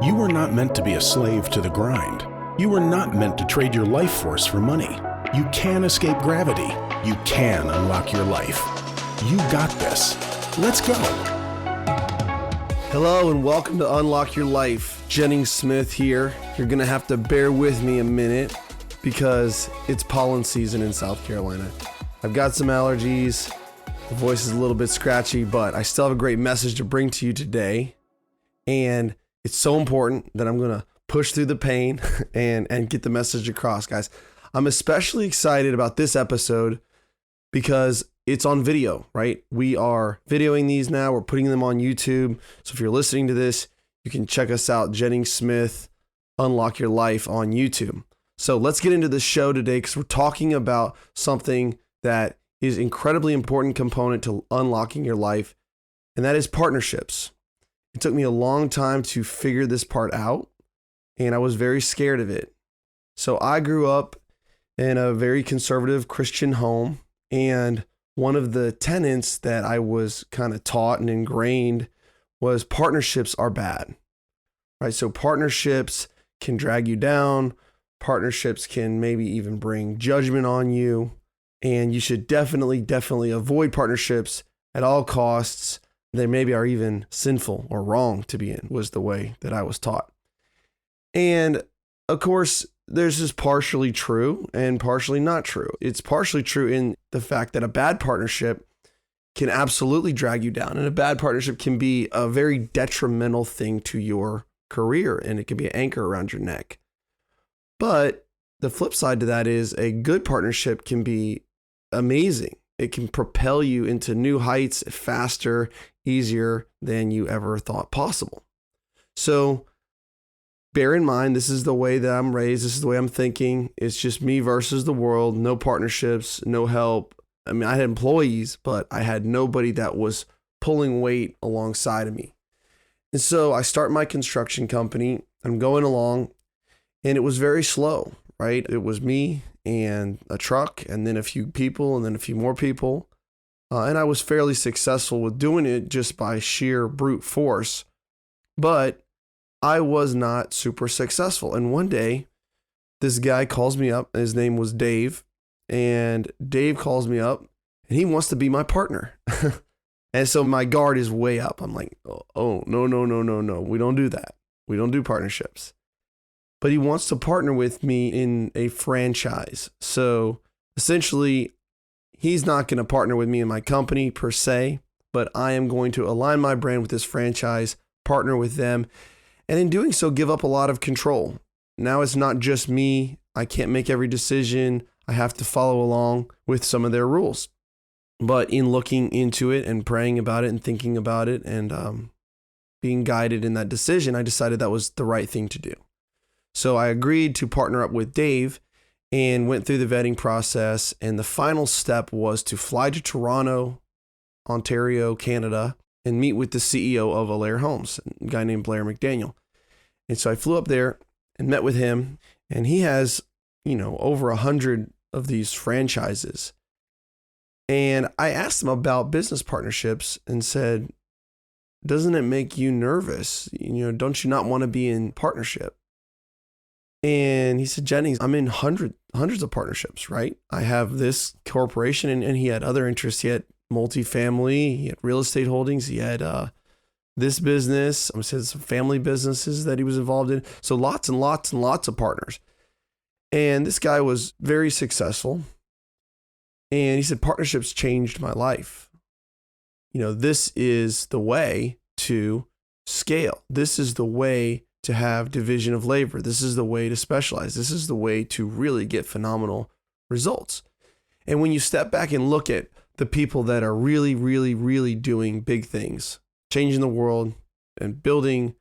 You were not meant to be a slave to the grind. You were not meant to trade your life force for money. You can escape gravity. You can unlock your life. You got this. Let's go. Hello and welcome to Unlock Your Life. Jennings Smith here. You're going to have to bear with me a minute because it's pollen season in South Carolina. I've got some allergies. The voice is a little bit scratchy, but I still have a great message to bring to you today. And it's so important that I'm going to push through the pain and get the message across, guys. I'm especially excited about this episode because it's on video, right? We are videoing these now. We're putting them on YouTube. So if you're listening to this, you can check us out, Jennings Smith, Unlock Your Life on YouTube. So let's get into the show today because we're talking about something that is incredibly important component to unlocking your life, and that is partnerships. It took me a long time to figure this part out, and I was very scared of it. So I grew up in a very conservative Christian home, and one of the tenets that I was kind of taught and ingrained was partnerships are bad, right? So partnerships can drag you down. Partnerships can maybe even bring judgment on you, and you should definitely avoid partnerships at all costs. They maybe are even sinful or wrong to be in, was the way that I was taught. And of course, there's this partially true and partially not true. It's partially true in the fact that a bad partnership can absolutely drag you down, and a bad partnership can be a very detrimental thing to your career, and it can be an anchor around your neck. But the flip side to that is a good partnership can be amazing. It can propel you into new heights faster, easier than you ever thought possible. So bear in mind, this is the way that I'm raised. This is the way I'm thinking. It's just me versus the world. No partnerships, no help. I mean, I had employees, but I had nobody that was pulling weight alongside of me. And so I start my construction company. I'm going along, and it was very slow, right? It was me and a truck, and then a few people, and then a few more people. And I was fairly successful with doing it just by sheer brute force, but I was not super successful. And one day, this guy calls me up. His name was Dave, and Dave calls me up, and he wants to be my partner. And so my guard is way up. I'm like, oh, no. We don't do that. We don't do partnerships. But he wants to partner with me in a franchise. So essentially, he's not going to partner with me in my company per se, but I am going to align my brand with this franchise, partner with them, and in doing so, give up a lot of control. Now it's not just me. I can't make every decision. I have to follow along with some of their rules. But in looking into it and praying about it and thinking about it and being guided in that decision, I decided that was the right thing to do. So I agreed to partner up with Dave and went through the vetting process. And the final step was to fly to Toronto, Ontario, Canada, and meet with the CEO of Allaire Homes, a guy named Blair McDaniel. And so I flew up there and met with him, and he has, over 100 of these franchises. And I asked him about business partnerships and said, doesn't it make you nervous? Don't you not want to be in partnership? And he said, Jennings, I'm in hundreds of partnerships, right? I have this corporation, and he had other interests. He had multifamily, he had real estate holdings, he had this business, I said some family businesses that he was involved in. So lots and lots and lots of partners. And this guy was very successful. And he said, partnerships changed my life. This is the way to scale. This is the way to have division of labor. This is the way to specialize. This is the way to really get phenomenal results. And when you step back and look at the people that are really, really, really doing big things, changing the world and building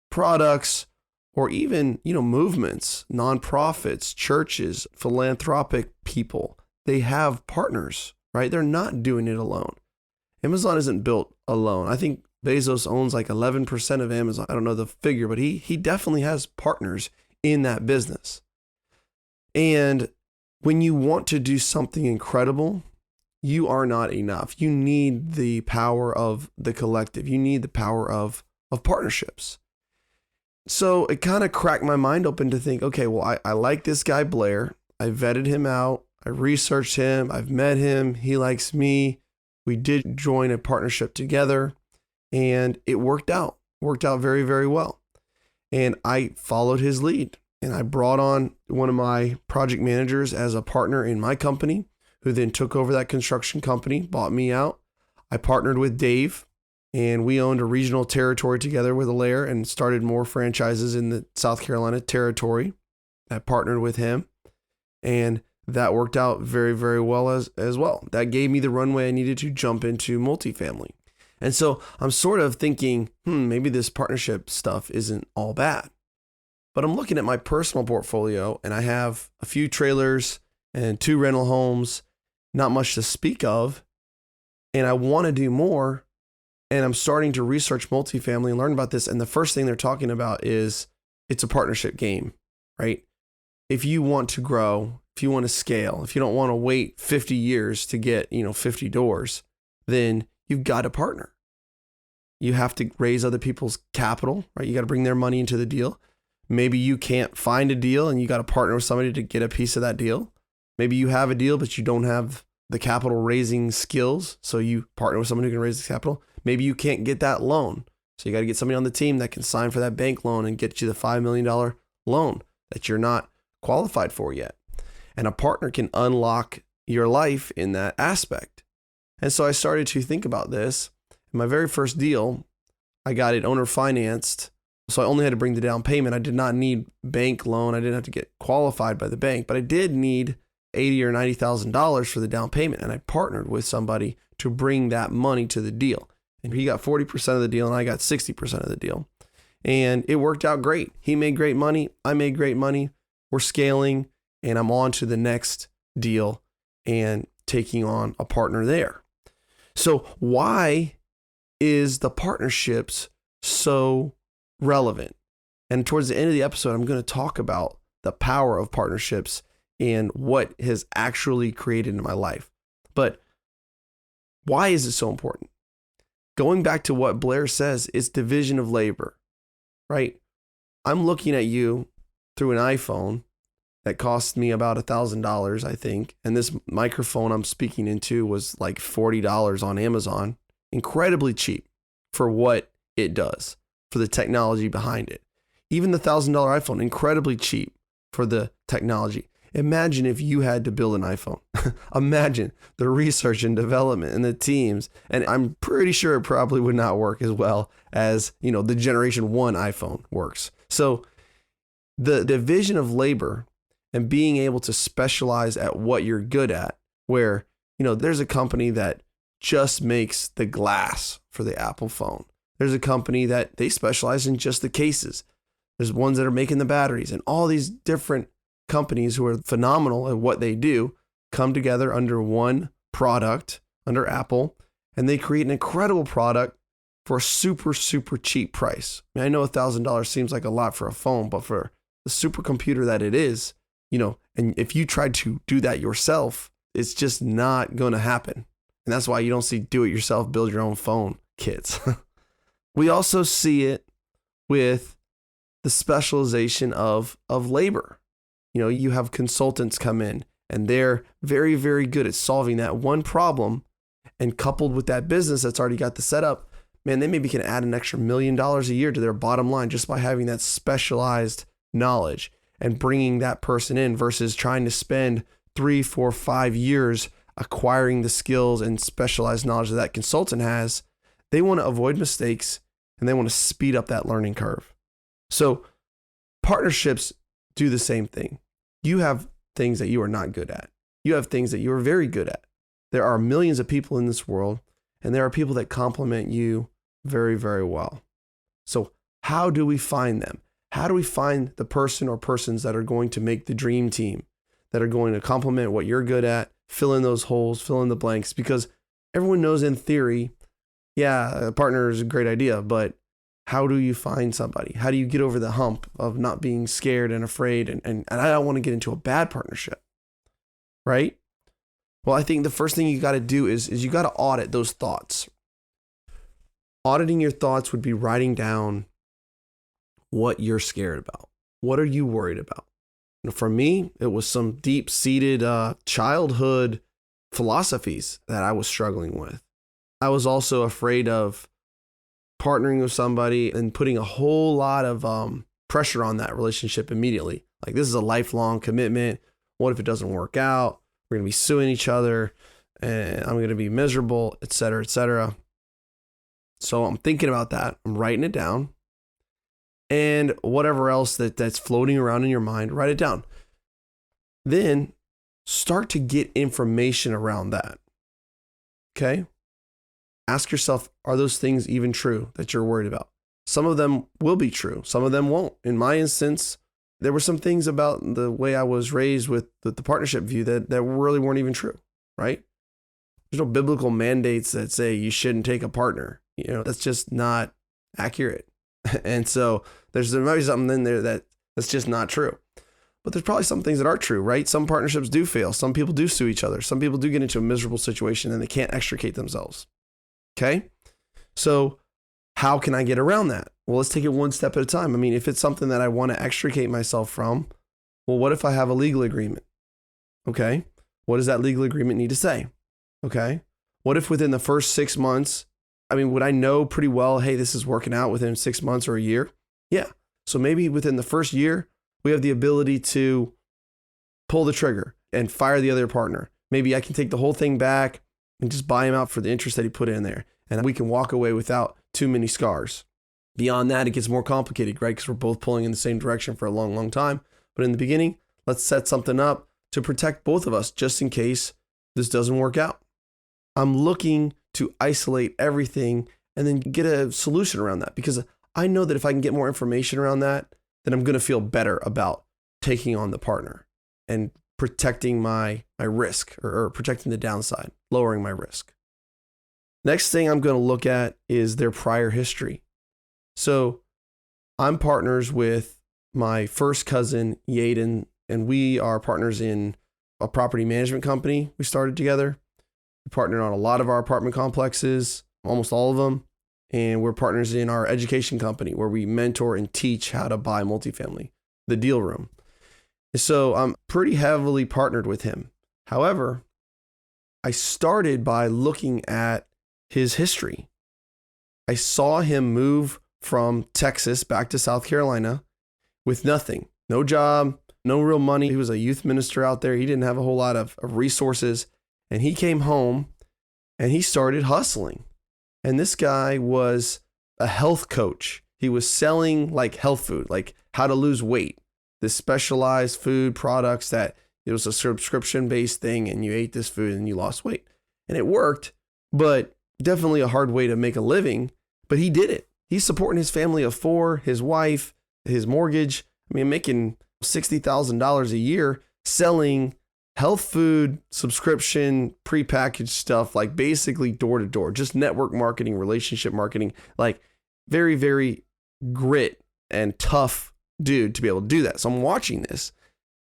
products or even, movements, nonprofits, churches, philanthropic people, they have partners, right? They're not doing it alone. Amazon isn't built alone. I think Bezos owns like 11% of Amazon. I don't know the figure, but he definitely has partners in that business. And when you want to do something incredible, you are not enough. You need the power of the collective. You need the power of partnerships. So it kind of cracked my mind open to think, okay, well, I like this guy, Blair. I vetted him out. I researched him. I've met him. He likes me. We did join a partnership together and it worked out very, very well. And I followed his lead and I brought on one of my project managers as a partner in my company, who then took over that construction company, bought me out. I partnered with Dave and we owned a regional territory together with Alaire and started more franchises in the South Carolina territory. I partnered with him and that worked out very, very well as well. That gave me the runway I needed to jump into multifamily. And so I'm sort of thinking, maybe this partnership stuff isn't all bad. But I'm looking at my personal portfolio and I have a few trailers and 2 rental homes, not much to speak of. And I want to do more. And I'm starting to research multifamily and learn about this. And the first thing they're talking about is it's a partnership game, right? If you want to grow, if you want to scale, if you don't want to wait 50 years to get, 50 doors, then you've got to partner. You have to raise other people's capital, right? You got to bring their money into the deal. Maybe you can't find a deal and you got to partner with somebody to get a piece of that deal. Maybe you have a deal, but you don't have the capital raising skills. So you partner with someone who can raise the capital. Maybe you can't get that loan. So you got to get somebody on the team that can sign for that bank loan and get you the $5 million loan that you're not qualified for yet. And a partner can unlock your life in that aspect. And so I started to think about this. In my very first deal, I got it owner financed. So I only had to bring the down payment. I did not need bank loan. I didn't have to get qualified by the bank, but I did need $80,000 or $90,000 for the down payment. And I partnered with somebody to bring that money to the deal. And he got 40% of the deal and I got 60% of the deal. And it worked out great. He made great money. I made great money. We're scaling and I'm on to the next deal and taking on a partner there. So why is the partnerships so relevant? And towards the end of the episode, I'm going to talk about the power of partnerships and what has actually created in my life. But why is it so important? Going back to what Blair says, it's division of labor, right? I'm looking at you through an iPhone that cost me about $1,000, I think. And this microphone I'm speaking into was like $40 on Amazon. Incredibly cheap for what it does, for the technology behind it. Even the $1,000 iPhone, incredibly cheap for the technology. Imagine if you had to build an iPhone. Imagine the research and development and the teams. And I'm pretty sure it probably would not work as well as, the generation 1 iPhone works. So the division of labor and being able to specialize at what you're good at, where, there's a company that just makes the glass for the Apple phone. There's a company that they specialize in just the cases. There's ones that are making the batteries, and all these different companies who are phenomenal at what they do come together under one product, under Apple, and they create an incredible product for a super, super cheap price. I know $1,000 seems like a lot for a phone, but for the supercomputer that it is, and if you try to do that yourself, it's just not going to happen. And that's why you don't see do-it-yourself, build your own phone kits. We also see it with the specialization of labor. You have consultants come in and they're very, very good at solving that one problem, and coupled with that business that's already got the setup, man, they maybe can add an extra $1 million a year to their bottom line just by having that specialized knowledge and bringing that person in versus trying to spend 3, 4, 5 years acquiring the skills and specialized knowledge that consultant has. They want to avoid mistakes and they want to speed up that learning curve. So partnerships do the same thing. You have things that you are not good at. You have things that you are very good at. There are millions of people in this world, and there are people that complement you very, very well. So how do we find them? How do we find the person or persons that are going to make the dream team, that are going to complement what you're good at, fill in those holes, fill in the blanks? Because everyone knows in theory, yeah, a partner is a great idea, but how do you find somebody? How do you get over the hump of not being scared and afraid? And I don't want to get into a bad partnership, right? Well, I think the first thing you got to do is you got to audit those thoughts. Auditing your thoughts would be writing down what you're scared about. What are you worried about? For me, it was some deep-seated childhood philosophies that I was struggling with. I was also afraid of partnering with somebody and putting a whole lot of pressure on that relationship immediately. Like, this is a lifelong commitment. What if it doesn't work out? We're going to be suing each other and I'm going to be miserable, et cetera, et cetera. So I'm thinking about that. I'm writing it down. And whatever else that's floating around in your mind, write it down. Then start to get information around that. Okay? Ask yourself, are those things even true that you're worried about? Some of them will be true. Some of them won't. In my instance, there were some things about the way I was raised with the partnership view that really weren't even true, right? There's no biblical mandates that say you shouldn't take a partner. That's just not accurate. And so there might be something in there that's just not true. But there's probably some things that are true, right? Some partnerships do fail. Some people do sue each other. Some people do get into a miserable situation and they can't extricate themselves. Okay? So how can I get around that? Well, let's take it one step at a time. I mean, if it's something that I want to extricate myself from, well, what if I have a legal agreement? Okay? What does that legal agreement need to say? Okay? What if within the first 6 months, would I know pretty well, hey, this is working out within 6 months or a year? Yeah. So maybe within the first year, we have the ability to pull the trigger and fire the other partner. Maybe I can take the whole thing back and just buy him out for the interest that he put in there. And we can walk away without too many scars. Beyond that, it gets more complicated, right? Because we're both pulling in the same direction for a long, long time. But in the beginning, let's set something up to protect both of us just in case this doesn't work out. I'm looking to isolate everything and then get a solution around that, because I know that if I can get more information around that, then I'm going to feel better about taking on the partner and protecting my risk or protecting the downside, lowering my risk. Next thing I'm going to look at is their prior history. So I'm partners with my first cousin, Yaden, and we are partners in a property management company we started together. We partnered on a lot of our apartment complexes, almost all of them. And we're partners in our education company where we mentor and teach how to buy multifamily, the deal room. So I'm pretty heavily partnered with him. However, I started by looking at his history. I saw him move from Texas back to South Carolina with nothing, no job, no real money. He was a youth minister out there. He didn't have a whole lot of resources. And he came home and he started hustling. And this guy was a health coach. He was selling like health food, like how to lose weight, this specialized food products that it was a subscription-based thing and you ate this food and you lost weight. And it worked, but definitely a hard way to make a living. But he did it. He's supporting his family of 4, his wife, his mortgage. Making $60,000 a year selling health food subscription prepackaged stuff, like basically door to door, just network marketing, relationship marketing, like very, very grit and tough dude to be able to do that. So I'm watching this.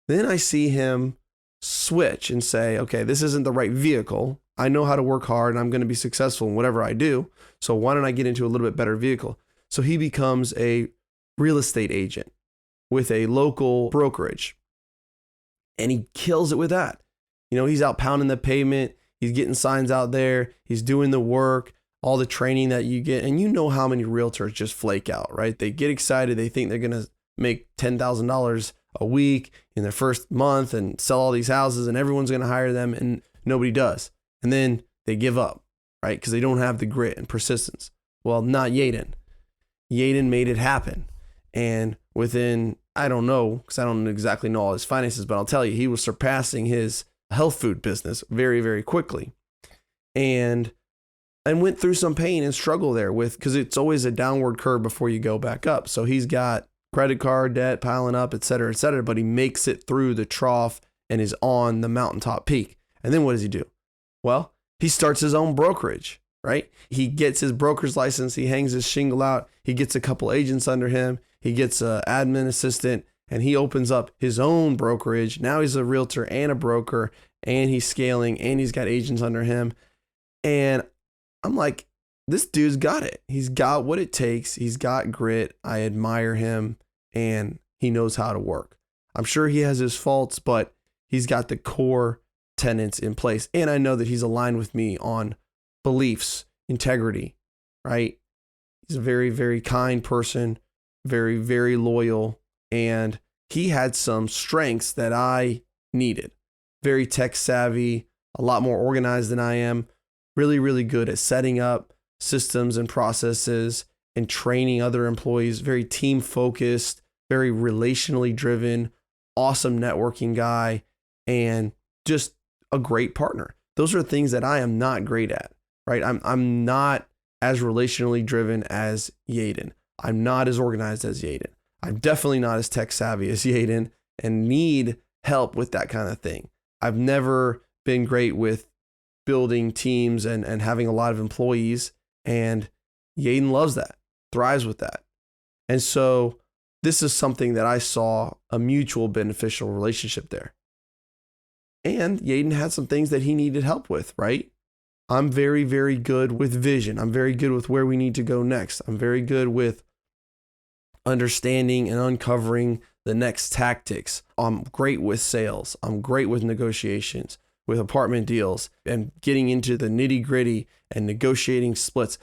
Then I see him switch and say, okay, this isn't the right vehicle. I know how to work hard and I'm going to be successful in whatever I do. So why don't I get into a little bit better vehicle? So he becomes a real estate agent with a local brokerage. And he kills it with that. He's out pounding the pavement. He's getting signs out there. He's doing the work, all the training that you get. And you know how many realtors just flake out, right? They get excited. They think they're going to make $10,000 a week in their first month and sell all these houses and everyone's going to hire them and nobody does. And then they give up, right? Because they don't have the grit and persistence. Well, not Yaden. Yaden made it happen. And within, I don't know, because I don't exactly know all his finances, but I'll tell you, he was surpassing his health food business very, very quickly. And went through some pain and struggle there because it's always a downward curve before you go back up. So he's got credit card debt piling up, et cetera, but he makes it through the trough and is on the mountaintop peak. And then what does he do? Well, he starts his own brokerage, right? He gets his broker's license. He hangs his shingle out. He gets a couple agents under him. He gets an admin assistant and he opens up his own brokerage. Now he's a realtor and a broker and he's scaling and he's got agents under him. And I'm like, this dude's got it. He's got what it takes. He's got grit. I admire him, and he knows how to work. I'm sure he has his faults, but he's got the core tenets in place. And I know that he's aligned with me on beliefs, integrity, right? He's a very, very kind person, very, very loyal. And he had some strengths that I needed. Very tech savvy, a lot more organized than I am, really, really good at setting up systems and processes and training other employees, very team focused, very relationally driven, awesome networking guy, and just a great partner. Those are things that I am not great at, right? I'm not as relationally driven as Yaden. I'm not as organized as Yaden. I'm definitely not as tech savvy as Yaden and need help with that kind of thing. I've never been great with building teams and having a lot of employees, and Yaden loves that, thrives with that. And so this is something that I saw a mutual beneficial relationship there. And Yaden had some things that he needed help with, right? I'm very, very good with vision. I'm very good with where we need to go next. I'm very good with understanding and uncovering the next tactics. I'm great with sales. I'm great with negotiations, with apartment deals, and getting into the nitty gritty and negotiating splits.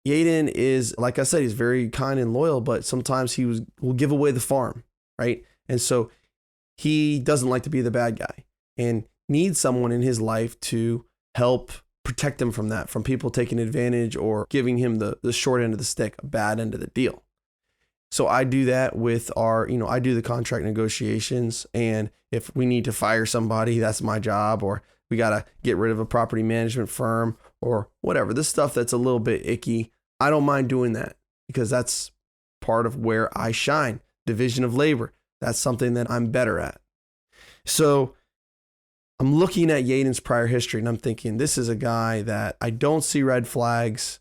Yaden is, like I said, he's very kind and loyal, but sometimes will give away the farm, right? And so he doesn't like to be the bad guy and needs someone in his life to help protect him from that, from people taking advantage or giving him the short end of the stick, a bad end of the deal. So I do that with I do the contract negotiations. And if we need to fire somebody, that's my job, or we got to get rid of a property management firm or whatever, this stuff that's a little bit icky, I don't mind doing that because that's part of where I shine. Division of labor. That's something that I'm better at. So I'm looking at Yaden's prior history and I'm thinking, this is a guy that I don't see red flags.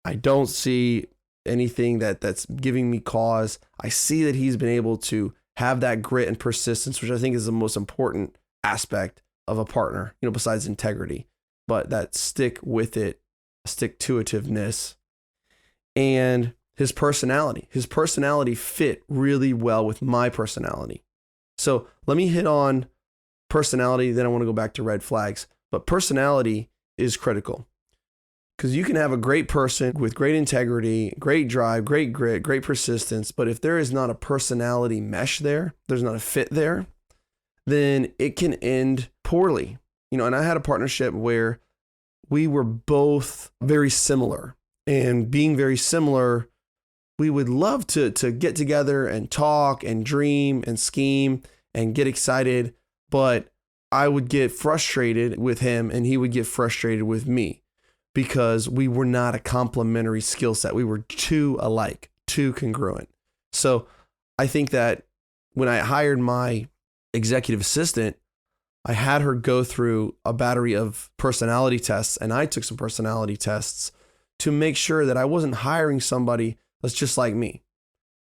I don't see anything that's giving me cause. I see that he's been able to have that grit and persistence, which I think is the most important aspect of a partner, besides integrity, but that stick with it, stick to itiveness, and his personality. His personality fit really well with my personality. So let me hit on personality, then I want to go back to red flags. But personality is critical because you can have a great person with great integrity, great drive, great grit, great persistence. But if there is not a personality mesh there, there's not a fit there, then it can end poorly. And I had a partnership where we were both very similar, and being very similar, we would love to get together and talk and dream and scheme and get excited. But I would get frustrated with him and he would get frustrated with me because we were not a complementary skill set. We were too alike, too congruent. So I think that when I hired my executive assistant, I had her go through a battery of personality tests, and I took some personality tests to make sure that I wasn't hiring somebody that's just like me.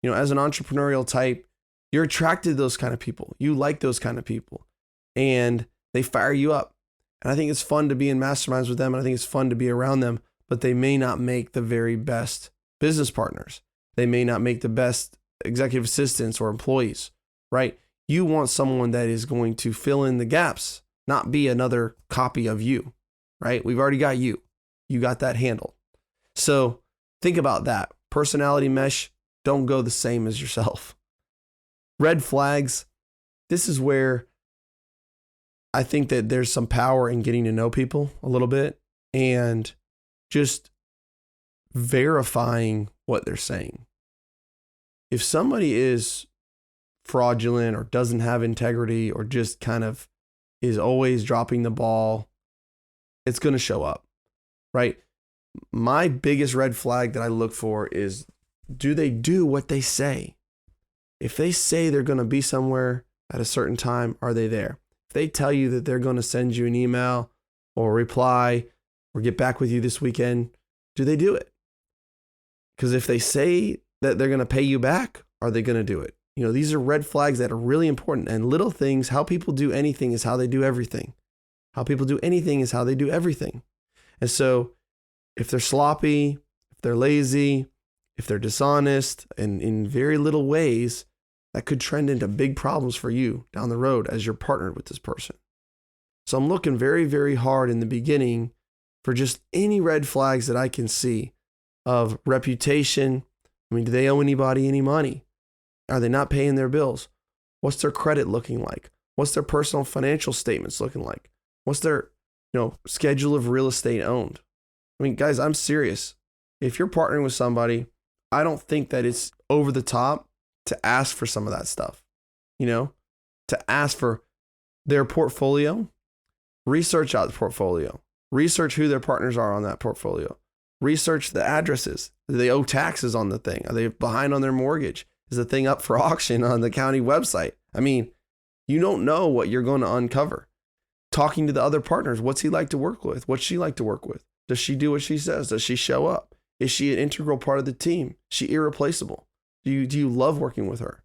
As an entrepreneurial type, you're attracted to those kind of people. You like those kind of people, and they fire you up. And I think it's fun to be in masterminds with them, and I think it's fun to be around them, but they may not make the very best business partners. They may not make the best executive assistants or employees, right? You want someone that is going to fill in the gaps, not be another copy of you, right? We've already got you. You got that handled. So think about that. Personality mesh, don't go the same as yourself. Red flags, this is where I think that there's some power in getting to know people a little bit and just verifying what they're saying. If somebody is fraudulent or doesn't have integrity or just kind of is always dropping the ball, it's going to show up, right? My biggest red flag that I look for is, do they do what they say? If they say they're going to be somewhere at a certain time, are they there? If they tell you that they're going to send you an email or reply or get back with you this weekend, do they do it? Because if they say that they're going to pay you back, are they going to do it? These are red flags that are really important. And little things, how people do anything is how they do everything. How people do anything is how they do everything. And so If they're sloppy, if they're lazy, if they're dishonest, and in very little ways, that could trend into big problems for you down the road as you're partnered with this person. So I'm looking very, very hard in the beginning for just any red flags that I can see of reputation. I mean, do they owe anybody any money? Are they not paying their bills? What's their credit looking like? What's their personal financial statements looking like? What's their, schedule of real estate owned? I mean, guys, I'm serious. If you're partnering with somebody, I don't think that it's over the top to ask for some of that stuff, to ask for their portfolio, research out the portfolio, research who their partners are on that portfolio, research the addresses. Do they owe taxes on the thing? Are they behind on their mortgage? Is the thing up for auction on the county website? I mean, you don't know what you're going to uncover. Talking to the other partners, what's he like to work with? What's she like to work with? Does she do what she says? Does she show up? Is she an integral part of the team? Is she irreplaceable? Do you love working with her?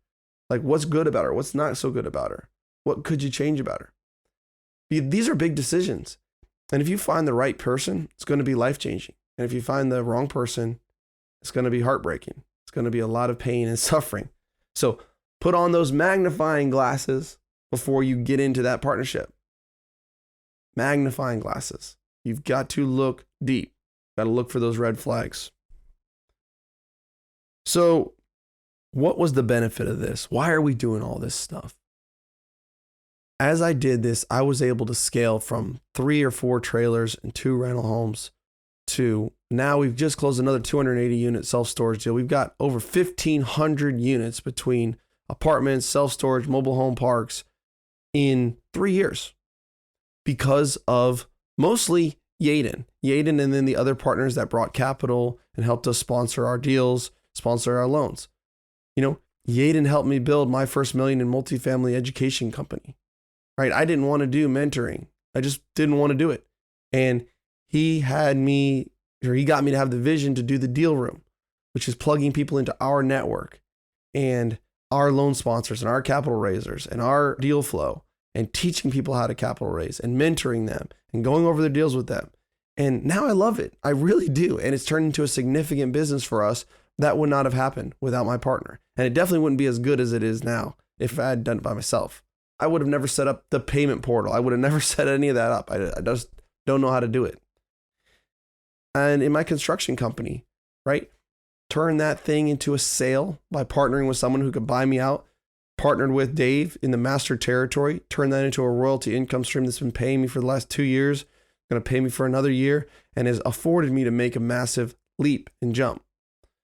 Like, what's good about her? What's not so good about her? What could you change about her? These are big decisions. And if you find the right person, it's going to be life-changing. And if you find the wrong person, it's going to be heartbreaking. It's going to be a lot of pain and suffering. So put on those magnifying glasses before you get into that partnership. Magnifying glasses. You've got to look deep. Got to look for those red flags. So what was the benefit of this? Why are we doing all this stuff? As I did this, I was able to scale from 3 or 4 trailers and 2 rental homes to now we've just closed another 280 unit self-storage deal. We've got over 1,500 units between apartments, self-storage, mobile home parks in 3 years because of mostly Yaden and then the other partners that brought capital and helped us sponsor our deals, sponsor our loans. Yaden helped me build my first $1 million in multifamily education company, right? I didn't want to do mentoring. I just didn't want to do it. And he got me to have the vision to do the deal room, which is plugging people into our network and our loan sponsors and our capital raisers and our deal flow and teaching people how to capital raise and mentoring them and going over their deals with them. And now I love it. I really do. And it's turned into a significant business for us that would not have happened without my partner. And it definitely wouldn't be as good as it is now if I had done it by myself. I would have never set up the payment portal. I would have never set any of that up. I just don't know how to do it. And in my construction company, right? Turn that thing into a sale by partnering with someone who could buy me out. Partnered with Dave in the master territory. Turn that into a royalty income stream that's been paying me for the last 2 years. Going to pay me for another year and has afforded me to make a massive leap and jump.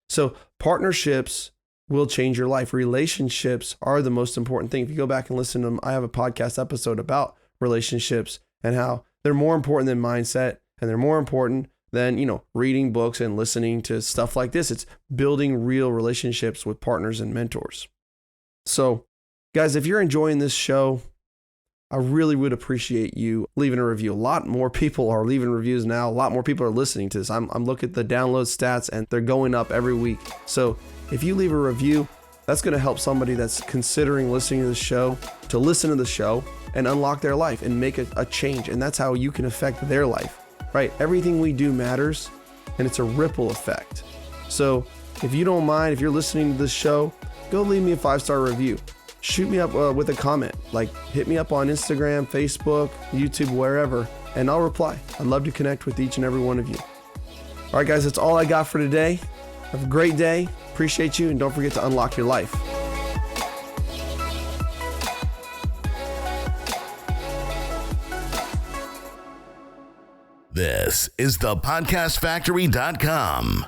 So partnerships will change your life. Relationships are the most important thing. If you go back and listen to them, I have a podcast episode about relationships and how they're more important than mindset and they're more important than, reading books and listening to stuff like this. It's building real relationships with partners and mentors. So guys, if you're enjoying this show, I really would appreciate you leaving a review. A lot more people are leaving reviews now. A lot more people are listening to this. I'm looking at the download stats and they're going up every week. So if you leave a review, that's going to help somebody that's considering listening to the show to listen to the show and unlock their life and make a change. And that's how you can affect their life, right? Everything we do matters and it's a ripple effect. So if you don't mind, if you're listening to this show, go leave me a 5-star review. Shoot me up with a comment, hit me up on Instagram, Facebook, YouTube, wherever, and I'll reply. I'd love to connect with each and every one of you. All right, guys, that's all I got for today. Have a great day. Appreciate you. And don't forget to unlock your life. This is thepodcastfactory.com.